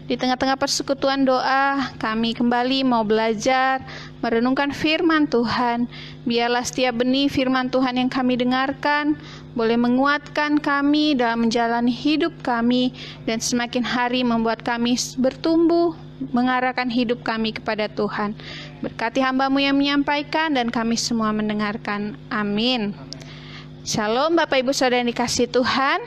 Di tengah-tengah persekutuan doa, kami kembali mau belajar, merenungkan firman Tuhan. Biarlah setiap benih firman Tuhan yang kami dengarkan boleh menguatkan kami dalam menjalani hidup kami, dan semakin hari membuat kami bertumbuh, mengarahkan hidup kami kepada Tuhan. Berkati hamba-Mu yang menyampaikan dan kami semua mendengarkan. Amin. Shalom Bapak Ibu Saudara yang dikasihi Tuhan.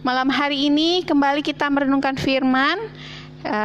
Malam hari ini kembali kita merenungkan firman.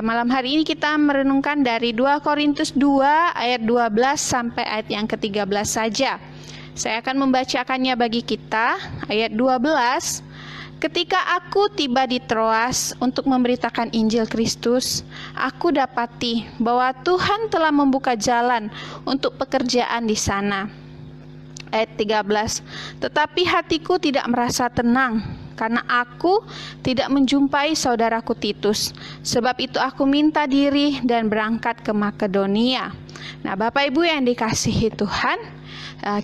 Malam hari ini kita merenungkan dari 2 Korintus 2 ayat 12 sampai ayat yang ke-13 saja. Saya akan membacakannya bagi kita. Ayat 12. Ketika aku tiba di Troas untuk memberitakan Injil Kristus, aku dapati bahwa Tuhan telah membuka jalan untuk pekerjaan di sana. Ayat 13. Tetapi hatiku tidak merasa tenang, karena aku tidak menjumpai saudaraku Titus. Sebab itu aku minta diri dan berangkat ke Makedonia. Nah, Bapak Ibu yang dikasihi Tuhan,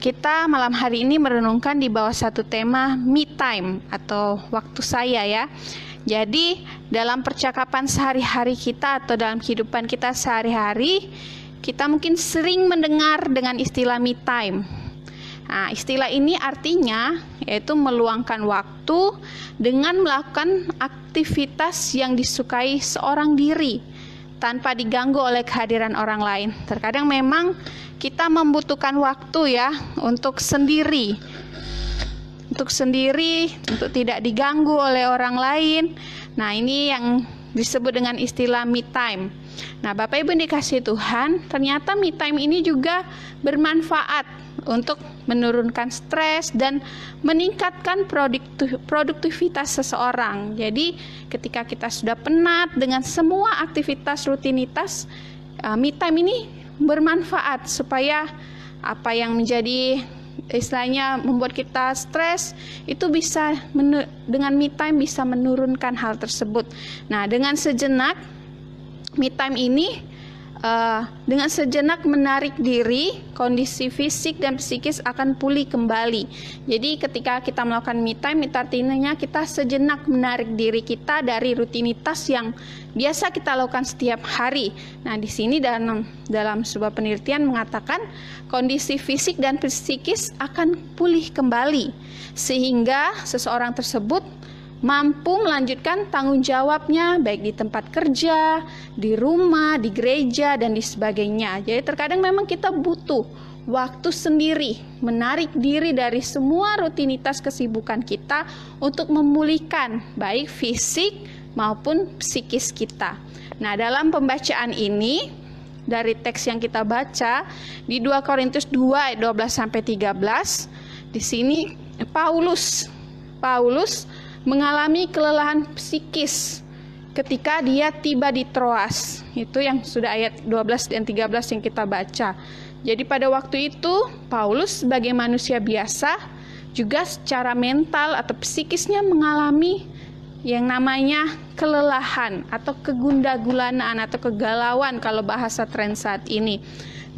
kita malam hari ini merenungkan di bawah satu tema me time atau waktu saya ya. Jadi dalam percakapan sehari-hari kita atau dalam kehidupan kita sehari-hari, kita mungkin sering mendengar dengan istilah me time. Nah, istilah ini artinya yaitu meluangkan waktu dengan melakukan aktivitas yang disukai seorang diri tanpa diganggu oleh kehadiran orang lain. Terkadang memang kita membutuhkan waktu ya untuk sendiri, untuk tidak diganggu oleh orang lain. Nah, ini yang disebut dengan istilah me time. Nah, Bapak Ibu dikasihi Tuhan, ternyata me time ini juga bermanfaat untuk menurunkan stres dan meningkatkan produktivitas seseorang. Jadi ketika kita sudah penat dengan semua aktivitas rutinitas, me time ini bermanfaat supaya apa yang menjadi istilahnya membuat kita stres itu bisa dengan me time bisa menurunkan hal tersebut. Nah, dengan sejenak me time ini dengan sejenak menarik diri, kondisi fisik dan psikis akan pulih kembali. Jadi ketika kita melakukan me time, itu artinya kita sejenak menarik diri kita dari rutinitas yang biasa kita lakukan setiap hari. Nah, di sini dalam sebuah penelitian mengatakan kondisi fisik dan psikis akan pulih kembali, sehingga seseorang tersebut mampu melanjutkan tanggung jawabnya baik di tempat kerja, di rumah, di gereja, dan di sebagainya. Jadi terkadang memang kita butuh waktu sendiri, menarik diri dari semua rutinitas kesibukan kita untuk memulihkan baik fisik maupun psikis kita. Nah, dalam pembacaan ini dari teks yang kita baca di 2 Korintus 2 ayat 12 sampai 13, di sini Paulus mengalami kelelahan psikis ketika dia tiba di Troas. Itu yang sudah ayat 12 dan 13 yang kita baca. Jadi pada waktu itu Paulus sebagai manusia biasa juga secara mental atau psikisnya mengalami yang namanya kelelahan atau kegundagulanaan atau kegalauan kalau bahasa tren saat ini.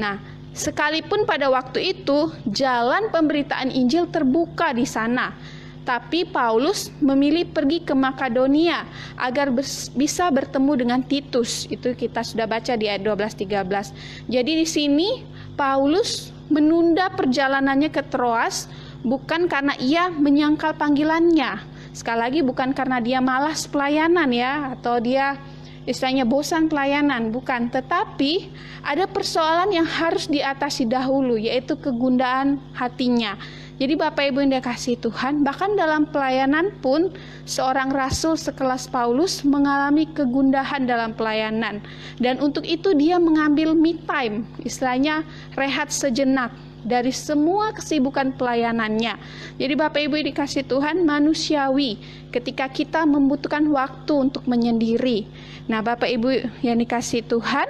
Nah, sekalipun pada waktu itu jalan pemberitaan Injil terbuka di sana, tapi Paulus memilih pergi ke Makedonia agar bisa bertemu dengan Titus. Itu kita sudah baca di ayat 12-13. Jadi di sini Paulus menunda perjalanannya ke Troas bukan karena ia menyangkal panggilannya. Sekali lagi bukan karena dia malas pelayanan ya, atau dia istilahnya bosan pelayanan, bukan. Tetapi ada persoalan yang harus diatasi dahulu, yaitu kegundaan hatinya. Jadi Bapak Ibu yang dikasihi Tuhan, bahkan dalam pelayanan pun seorang rasul sekelas Paulus mengalami kegundahan dalam pelayanan. Dan untuk itu dia mengambil me time, istilahnya rehat sejenak dari semua kesibukan pelayanannya. Jadi Bapak Ibu yang dikasihi Tuhan, manusiawi ketika kita membutuhkan waktu untuk menyendiri. Nah, Bapak Ibu yang dikasihi Tuhan,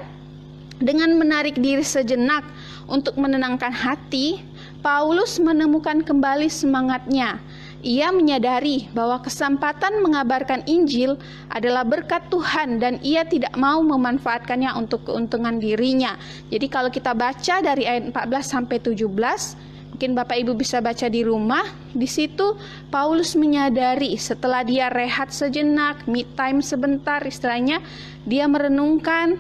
dengan menarik diri sejenak untuk menenangkan hati, Paulus menemukan kembali semangatnya. Ia menyadari bahwa kesempatan mengabarkan Injil adalah berkat Tuhan dan ia tidak mau memanfaatkannya untuk keuntungan dirinya. Jadi kalau kita baca dari ayat 14 sampai 17, Mungkin Bapak Ibu bisa baca di rumah. Di situ Paulus menyadari setelah dia rehat sejenak, me time sebentar istilahnya, dia merenungkan.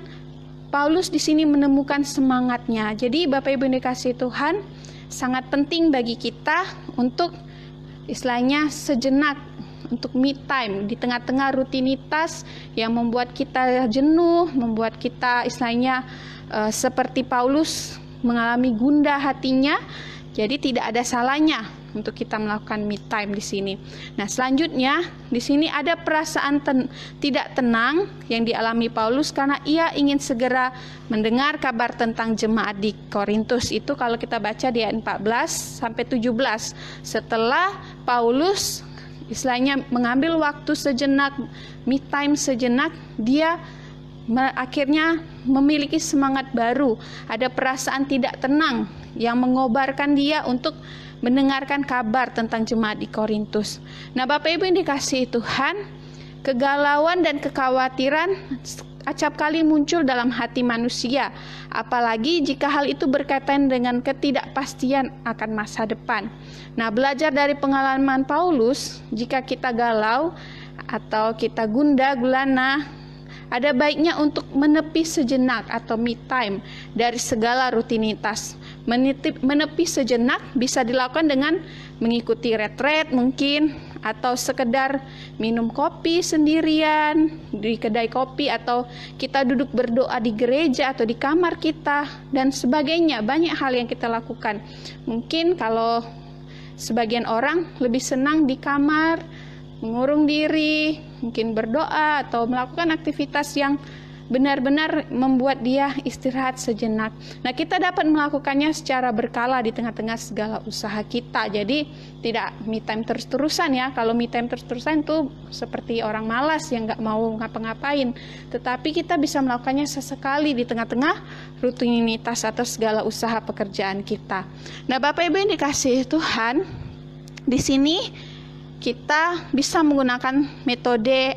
Paulus di sini menemukan semangatnya. Jadi Bapak Ibu yang dikasihi Tuhan, sangat penting bagi kita untuk istilahnya sejenak, untuk me time di tengah-tengah rutinitas yang membuat kita jenuh, membuat kita istilahnya seperti Paulus mengalami gundah hatinya. Jadi tidak ada salahnya untuk kita melakukan me time di sini. Nah, selanjutnya di sini ada perasaan tidak tenang yang dialami Paulus karena ia ingin segera mendengar kabar tentang jemaat di Korintus. Itu kalau kita baca di ayat 14 sampai 17. Setelah Paulus istilahnya mengambil waktu sejenak, me time sejenak, dia akhirnya memiliki semangat baru. Ada perasaan tidak tenang yang mengobarkan dia untuk mendengarkan kabar tentang jemaat di Korintus. Nah, Bapak Ibu yang dikasihi Tuhan, kegalauan dan kekhawatiran acap kali muncul dalam hati manusia, apalagi jika hal itu berkaitan dengan ketidakpastian akan masa depan. Nah, belajar dari pengalaman Paulus, jika kita galau atau kita gundah gulana, ada baiknya untuk menepi sejenak atau me time dari segala rutinitas. Menepi sejenak bisa dilakukan dengan mengikuti retret mungkin, atau sekedar minum kopi sendirian di kedai kopi, atau kita duduk berdoa di gereja atau di kamar kita dan sebagainya. Banyak hal yang kita lakukan. Mungkin kalau sebagian orang lebih senang di kamar mengurung diri, mungkin berdoa atau melakukan aktivitas yang benar-benar membuat dia istirahat sejenak. Nah, kita dapat melakukannya secara berkala di tengah-tengah segala usaha kita. Jadi tidak me time terus-terusan ya. Kalau me time terus-terusan itu seperti orang malas yang nggak mau ngapa-ngapain. Tetapi kita bisa melakukannya sesekali di tengah-tengah rutinitas atau segala usaha pekerjaan kita. Nah, Bapak Ibu yang dikasihi Tuhan, di sini kita bisa menggunakan metode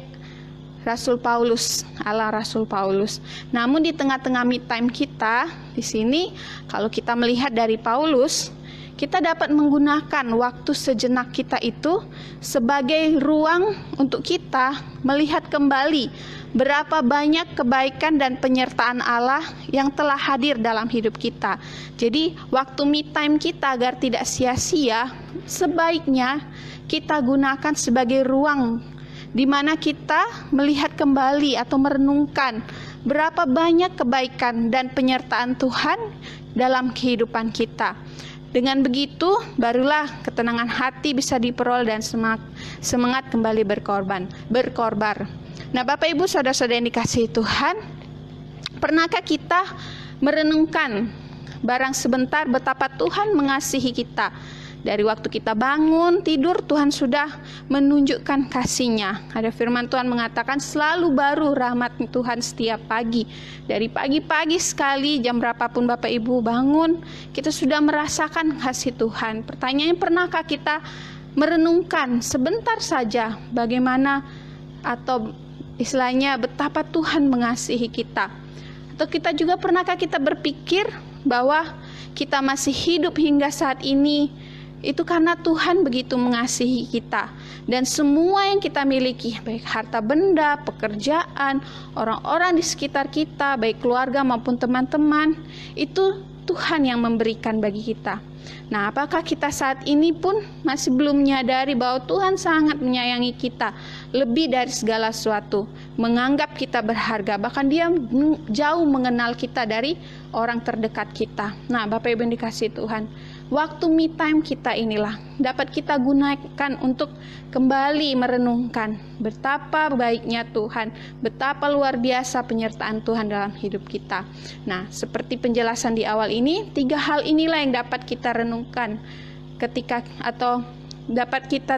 Rasul Paulus, ala Rasul Paulus. Namun di tengah-tengah me time kita, di sini kalau kita melihat dari Paulus, kita dapat menggunakan waktu sejenak kita itu sebagai ruang untuk kita melihat kembali berapa banyak kebaikan dan penyertaan Allah yang telah hadir dalam hidup kita. Jadi waktu me time kita agar tidak sia-sia, sebaiknya kita gunakan sebagai ruang di mana kita melihat kembali atau merenungkan berapa banyak kebaikan dan penyertaan Tuhan dalam kehidupan kita. Dengan begitu, barulah ketenangan hati bisa diperoleh dan semangat kembali berkorbar. Nah, Bapak Ibu saudara-saudara yang dikasihi Tuhan, pernahkah kita merenungkan barang sebentar betapa Tuhan mengasihi kita? Dari waktu kita bangun, tidur, Tuhan sudah menunjukkan kasih-Nya. Ada firman Tuhan mengatakan selalu baru rahmat Tuhan setiap pagi. Dari pagi-pagi sekali, jam berapapun Bapak Ibu bangun, kita sudah merasakan kasih Tuhan. Pertanyaannya, pernahkah kita merenungkan sebentar saja bagaimana atau istilahnya betapa Tuhan mengasihi kita? Atau kita juga pernahkah kita berpikir bahwa kita masih hidup hingga saat ini itu karena Tuhan begitu mengasihi kita, dan semua yang kita miliki, baik harta benda, pekerjaan, orang-orang di sekitar kita, baik keluarga maupun teman-teman, itu Tuhan yang memberikan bagi kita. Nah, apakah kita saat ini pun masih belum menyadari bahwa Tuhan sangat menyayangi kita lebih dari segala sesuatu, menganggap kita berharga, bahkan Dia jauh mengenal kita dari orang terdekat kita. Nah, Bapak Ibu yang dikasihi Tuhan, waktu me time kita inilah dapat kita gunakan untuk kembali merenungkan betapa baiknya Tuhan, betapa luar biasa penyertaan Tuhan dalam hidup kita. Nah, seperti penjelasan di awal ini, 3 hal inilah yang dapat kita renungkan ketika, atau dapat kita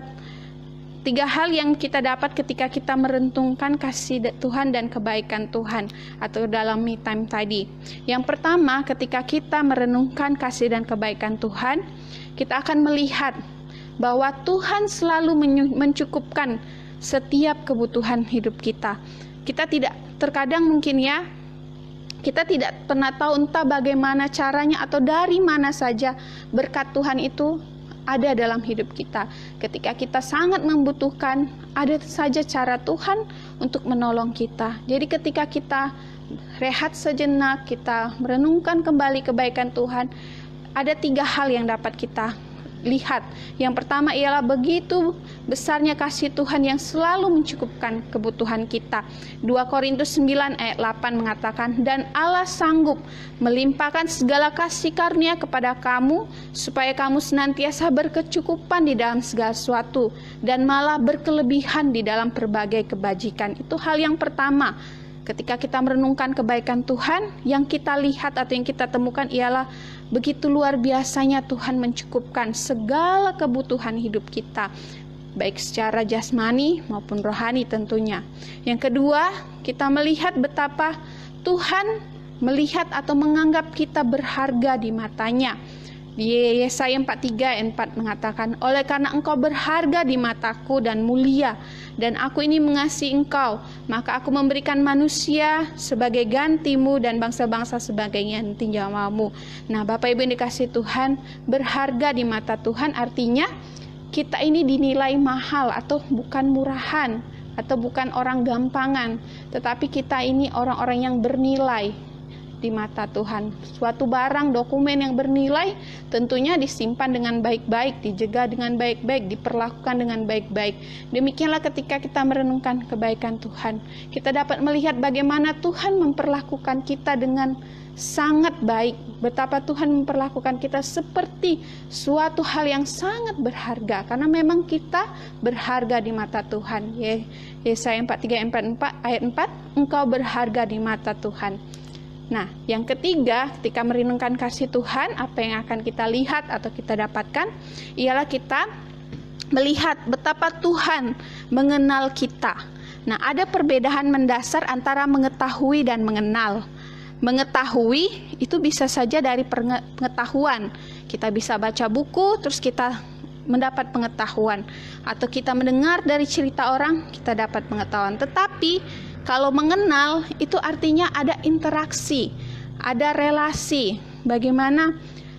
3 hal yang kita dapat ketika kita merenungkan kasih Tuhan dan kebaikan Tuhan atau dalam me time tadi. Yang pertama, ketika kita merenungkan kasih dan kebaikan Tuhan, kita akan melihat bahwa Tuhan selalu mencukupkan setiap kebutuhan hidup kita. Kita tidak, terkadang mungkin ya, Kita tidak pernah tahu entah bagaimana caranya atau dari mana saja berkat Tuhan itu ada dalam hidup kita. Ketika kita sangat membutuhkan, ada saja cara Tuhan untuk menolong kita. Jadi ketika kita rehat sejenak, kita merenungkan kembali kebaikan Tuhan, ada 3 hal yang dapat kita lihat. Yang pertama ialah begitu besarnya kasih Tuhan yang selalu mencukupkan kebutuhan kita. 2 Korintus 9 ayat 8 mengatakan, dan Allah sanggup melimpahkan segala kasih karunia kepada kamu, supaya kamu senantiasa berkecukupan di dalam segala sesuatu, dan malah berkelebihan di dalam berbagai kebajikan. Itu hal yang pertama. Ketika kita merenungkan kebaikan Tuhan, yang kita lihat atau yang kita temukan ialah begitu luar biasanya Tuhan mencukupkan segala kebutuhan hidup kita, baik secara jasmani maupun rohani tentunya. Yang kedua, kita melihat betapa Tuhan melihat atau menganggap kita berharga di matanya. Di Yesaya 43 ayat 4 mengatakan, oleh karena engkau berharga di mataku dan mulia, dan aku ini mengasihi engkau, maka aku memberikan manusia sebagai gantimu dan bangsa-bangsa sebagai ganti nyawamu. Nah, Bapak Ibu yang dikasihi Tuhan, berharga di mata Tuhan artinya kita ini dinilai mahal atau bukan murahan, atau bukan orang gampangan, tetapi kita ini orang-orang yang bernilai di mata Tuhan. Suatu barang, dokumen yang bernilai tentunya disimpan dengan baik-baik, dijaga dengan baik-baik, diperlakukan dengan baik-baik. Demikianlah ketika kita merenungkan kebaikan Tuhan, kita dapat melihat bagaimana Tuhan memperlakukan kita dengan sangat baik, betapa Tuhan memperlakukan kita seperti suatu hal yang sangat berharga, karena memang kita berharga di mata Tuhan. Yesaya 43 ayat 4, engkau berharga di mata Tuhan. Nah, yang ketiga, ketika merenungkan kasih Tuhan, apa yang akan kita lihat atau kita dapatkan ialah kita melihat betapa Tuhan mengenal kita. Nah, ada perbedaan mendasar antara mengetahui dan mengenal. Mengetahui itu bisa saja dari pengetahuan. Kita bisa baca buku, terus kita mendapat pengetahuan. Atau kita mendengar dari cerita orang, kita dapat pengetahuan. Tetapi kalau mengenal itu artinya ada interaksi, ada relasi. Bagaimana?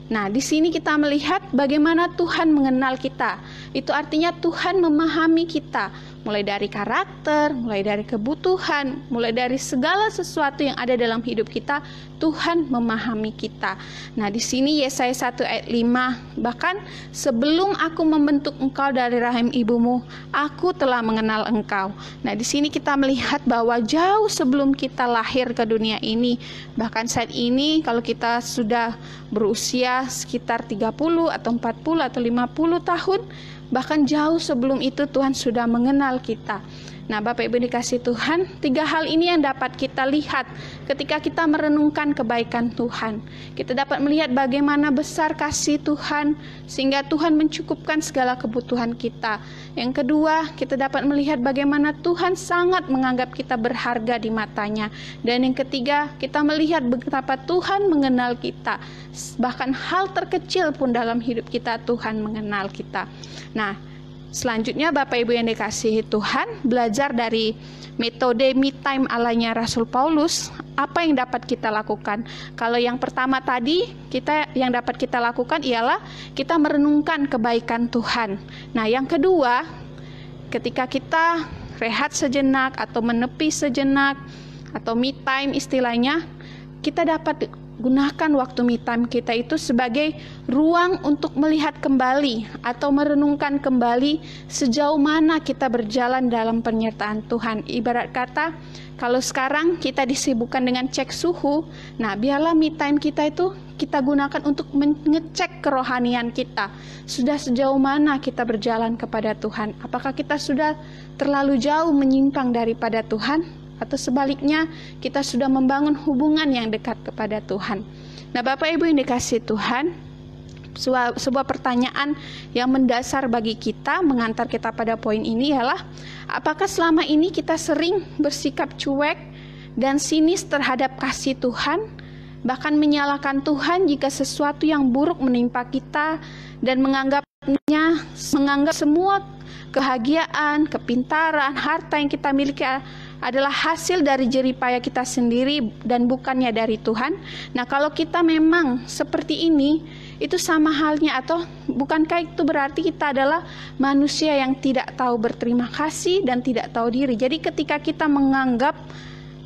Nah, di sini kita melihat bagaimana Tuhan mengenal kita. Itu artinya Tuhan memahami kita, mulai dari karakter, mulai dari kebutuhan, mulai dari segala sesuatu yang ada dalam hidup kita, Tuhan memahami kita. Nah, di sini Yesaya 1 ayat 5, bahkan sebelum aku membentuk engkau dari rahim ibumu, aku telah mengenal engkau. Nah, di sini kita melihat bahwa jauh sebelum kita lahir ke dunia ini, bahkan saat ini kalau kita sudah berusia sekitar 30 atau 40 atau 50 tahun, bahkan jauh sebelum itu Tuhan sudah mengenal kita. Nah, Bapak Ibu dikasih Tuhan, 3 hal ini yang dapat kita lihat ketika kita merenungkan kebaikan Tuhan. Kita dapat melihat bagaimana besar kasih Tuhan sehingga Tuhan mencukupkan segala kebutuhan kita. Yang kedua, kita dapat melihat bagaimana Tuhan sangat menganggap kita berharga di matanya. Dan yang ketiga, kita melihat betapa Tuhan mengenal kita. Bahkan hal terkecil pun dalam hidup kita Tuhan mengenal kita. Nah, selanjutnya Bapak Ibu yang dikasihi Tuhan, belajar dari metode me time alanya Rasul Paulus, apa yang dapat kita lakukan? Kalau yang pertama tadi, yang dapat kita lakukan ialah kita merenungkan kebaikan Tuhan. Nah, yang kedua, ketika kita rehat sejenak atau menepi sejenak atau me time istilahnya, kita dapat gunakan waktu me time kita itu sebagai ruang untuk melihat kembali atau merenungkan kembali sejauh mana kita berjalan dalam penyertaan Tuhan. Ibarat kata, kalau sekarang kita disibukkan dengan cek suhu, nah biarlah me time kita itu kita gunakan untuk mengecek kerohanian kita. Sudah sejauh mana kita berjalan kepada Tuhan? Apakah kita sudah terlalu jauh menyimpang daripada Tuhan? Atau sebaliknya, kita sudah membangun hubungan yang dekat kepada Tuhan. Nah, Bapak Ibu yang dikasihi Tuhan, sebuah pertanyaan yang mendasar bagi kita, mengantar kita pada poin ini ialah, apakah selama ini kita sering bersikap cuek dan sinis terhadap kasih Tuhan, bahkan menyalahkan Tuhan jika sesuatu yang buruk menimpa kita, dan menganggap semua kebahagiaan, kepintaran, harta yang kita miliki adalah hasil dari jeripaya kita sendiri dan bukannya dari Tuhan. Nah, kalau kita memang seperti ini, itu sama halnya, atau bukankah itu berarti kita adalah manusia yang tidak tahu berterima kasih dan tidak tahu diri. Jadi ketika kita menganggap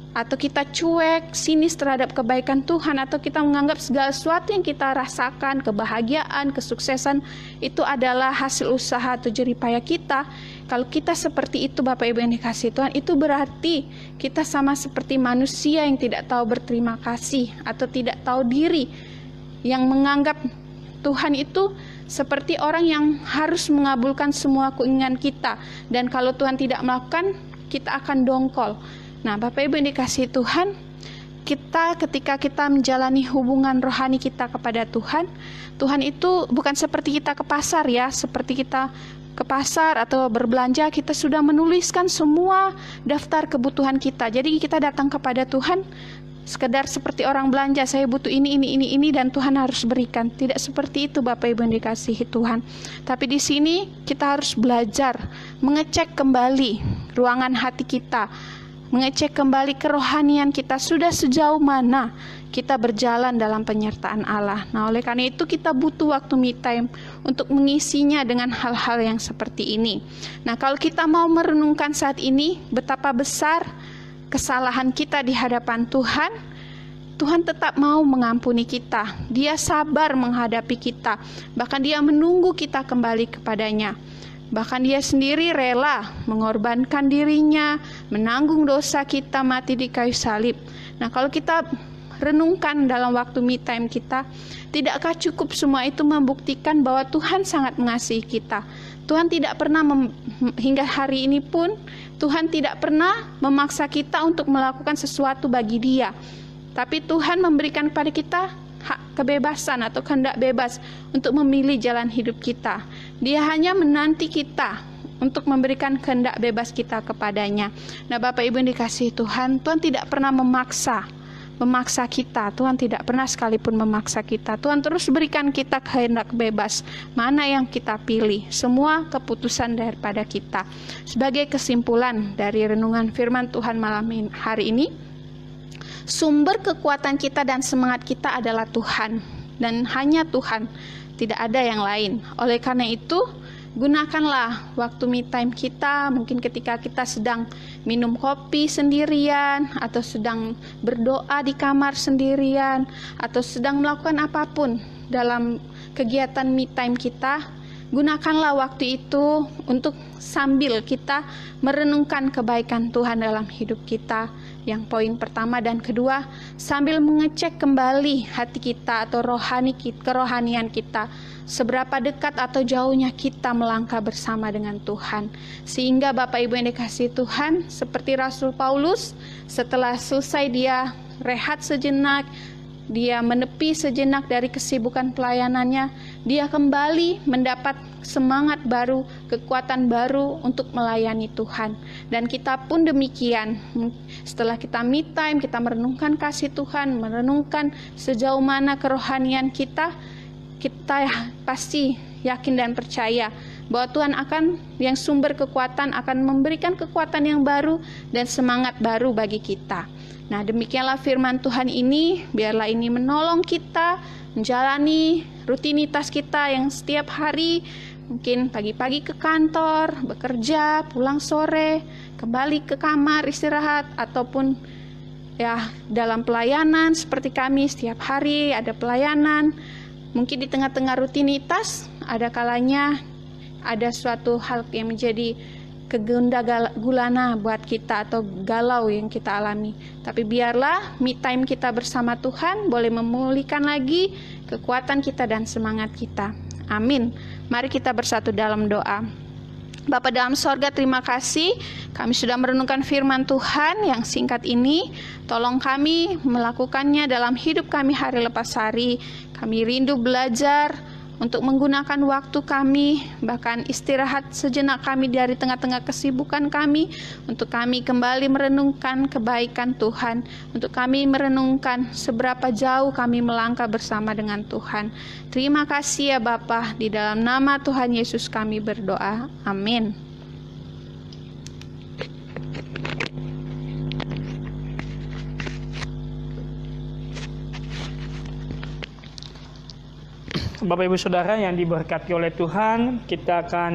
atau kita cuek, sinis terhadap kebaikan Tuhan, atau kita menganggap segala sesuatu yang kita rasakan, kebahagiaan, kesuksesan, itu adalah hasil usaha atau jeripaya kita. Kalau kita seperti itu, Bapak Ibu yang dikasihi Tuhan, itu berarti kita sama seperti manusia yang tidak tahu berterima kasih atau tidak tahu diri, yang menganggap Tuhan itu seperti orang yang harus mengabulkan semua keinginan kita, dan kalau Tuhan tidak melakukan, kita akan dongkol. Nah, Bapak Ibu yang dikasihi Tuhan, ketika kita menjalani hubungan rohani kita kepada Tuhan, Tuhan itu bukan seperti kita ke pasar ya, seperti kita ke pasar atau berbelanja, kita sudah menuliskan semua daftar kebutuhan kita. Jadi kita datang kepada Tuhan sekedar seperti orang belanja, saya butuh ini, dan Tuhan harus berikan. Tidak seperti itu, Bapak Ibu yang dikasihi Tuhan. Tapi di sini kita harus belajar mengecek kembali ruangan hati kita, mengecek kembali kerohanian kita, sudah sejauh mana kita berjalan dalam penyertaan Allah. Nah, oleh karena itu kita butuh waktu me time untuk mengisinya dengan hal-hal yang seperti ini. Nah, kalau kita mau merenungkan saat ini betapa besar kesalahan kita di hadapan Tuhan, Tuhan tetap mau mengampuni kita. Dia sabar menghadapi kita, bahkan Dia menunggu kita kembali kepadanya. Bahkan Dia sendiri rela mengorbankan dirinya, menanggung dosa kita mati di kayu salib. Nah, kalau kita renungkan dalam waktu me time kita, tidakkah cukup semua itu membuktikan bahwa Tuhan sangat mengasihi kita? Tuhan tidak pernah hingga hari ini pun Tuhan tidak pernah memaksa kita untuk melakukan sesuatu bagi Dia. Tapi Tuhan memberikan kepada kita hak kebebasan atau kehendak bebas untuk memilih jalan hidup kita. Dia hanya menanti kita untuk memberikan kehendak bebas kita kepadanya. Nah, Bapak Ibu yang dikasihi Tuhan, Tuhan tidak pernah memaksa kita. Tuhan tidak pernah sekalipun memaksa kita. Tuhan terus berikan kita kehendak bebas. Mana yang kita pilih, semua keputusan daripada kita. Sebagai kesimpulan dari renungan firman Tuhan malam hari ini, sumber kekuatan kita dan semangat kita adalah Tuhan, dan hanya Tuhan, tidak ada yang lain. Oleh karena itu, gunakanlah waktu me time kita, mungkin ketika kita sedang minum kopi sendirian, atau sedang berdoa di kamar sendirian, atau sedang melakukan apapun dalam kegiatan me time kita. Gunakanlah waktu itu untuk sambil kita merenungkan kebaikan Tuhan dalam hidup kita. Yang poin pertama dan kedua, sambil mengecek kembali hati kita atau kerohanian kita, seberapa dekat atau jauhnya kita melangkah bersama dengan Tuhan. Sehingga Bapak Ibu yang dikasihi Tuhan, seperti Rasul Paulus, setelah selesai dia rehat sejenak, dia menepi sejenak dari kesibukan pelayanannya, dia kembali mendapat semangat baru, kekuatan baru untuk melayani Tuhan. Dan kita pun demikian, setelah kita me time, kita merenungkan kasih Tuhan, merenungkan sejauh mana kerohanian kita pasti yakin dan percaya bahwa Tuhan yang sumber kekuatan akan memberikan kekuatan yang baru dan semangat baru bagi kita. Nah, demikianlah firman Tuhan ini, biarlah ini menolong kita menjalani rutinitas kita yang setiap hari, mungkin pagi-pagi ke kantor, bekerja, pulang sore, kembali ke kamar istirahat, ataupun ya dalam pelayanan seperti kami setiap hari ada pelayanan. Mungkin di tengah-tengah rutinitas ada kalanya ada suatu hal yang menjadi kegunda-gulana buat kita atau galau yang kita alami. Tapi biarlah me time kita bersama Tuhan boleh memulihkan lagi kekuatan kita dan semangat kita. Amin. Mari kita bersatu dalam doa. Bapa dalam sorga, terima kasih kami sudah merenungkan firman Tuhan yang singkat ini. Tolong kami melakukannya dalam hidup kami hari lepas hari. Kami rindu belajar untuk menggunakan waktu kami, bahkan istirahat sejenak kami dari tengah-tengah kesibukan kami, untuk kami kembali merenungkan kebaikan Tuhan, untuk kami merenungkan seberapa jauh kami melangkah bersama dengan Tuhan. Terima kasih ya Bapa, di dalam nama Tuhan Yesus kami berdoa. Amin. Bapak Ibu Saudara yang diberkati oleh Tuhan, kita akan